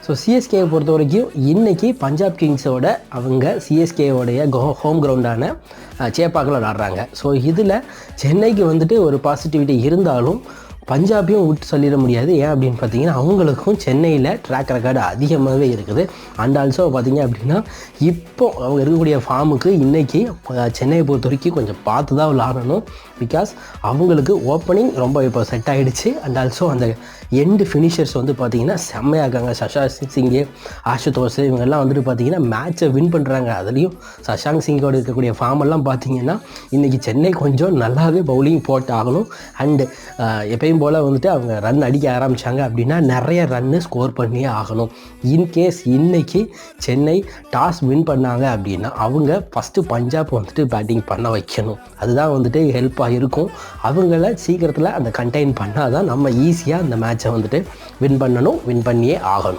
So சிஎஸ்கேவை பொறுத்த வரைக்கும் இன்றைக்கி பஞ்சாப் கிங்ஸோட அவங்க சிஎஸ்கேவோடைய ஹோம் கிரவுண்டான சேப்பாக்கில் விளாட்றாங்க. ஸோ இதில் சென்னைக்கு வந்துட்டு ஒரு பாசிட்டிவிட்டி இருந்தாலும் பஞ்சாபையும் விட்டு சொல்லிட முடியாது. ஏன் அப்படின்னு பார்த்தீங்கன்னா அவங்களுக்கும் சென்னையில் ட்ராக் ரெக்கார்டு அதிகமாகவே இருக்குது. அண்ட் ஆல்சோ பார்த்தீங்க அப்படின்னா இப்போ அவங்க இருக்கக்கூடிய ஃபார்முக்கு இன்றைக்கி சென்னையை பொறுத்த வரைக்கும் கொஞ்சம் பார்த்து தான் விளாடணும். பிகாஸ் அவங்களுக்கு ஓப்பனிங் ரொம்ப இப்போ செட் ஆகிடுச்சு. அண்ட் ஆல்சோ அந்த எண்டு ஃபினிஷர்ஸ் வந்து பார்த்திங்கன்னா செம்மையாக இருக்காங்க. சஷாங்க் சிங்கு, ஆஷுதோஷ் இவங்கெல்லாம் வந்துட்டு பார்த்திங்கன்னா மேட்சை வின் பண்ணுறாங்க. அதுலேயும் சஷாங்க் சிங்கோட இருக்கக்கூடிய ஃபார்மெல்லாம் பார்த்திங்கன்னா இன்றைக்கி சென்னை கொஞ்சம் நல்லாவே பவுலிங் போட்டு ஆகணும். அண்டு எப்பயும் போல் வந்துட்டு அவங்க ரன் அடிக்க ஆரம்பித்தாங்க அப்படின்னா நிறைய ரன்னு ஸ்கோர் பண்ணியே ஆகணும். இன்கேஸ் இன்றைக்கி சென்னை டாஸ் வின் பண்ணாங்க அப்படின்னா அவங்க ஃபஸ்ட்டு பஞ்சாப் வந்துட்டு பேட்டிங் பண்ண வைக்கணும். அதுதான் வந்துட்டு ஹெல்ப்பாக இருக்கும். அவங்கள சீக்கிரத்தில் அந்த கண்டெயின் பண்ணால் தான் நம்ம ஈஸியாக அந்த மேட்சை வந்துட்டு வின் பண்ணணும், வின் பண்ணியே ஆகணும்.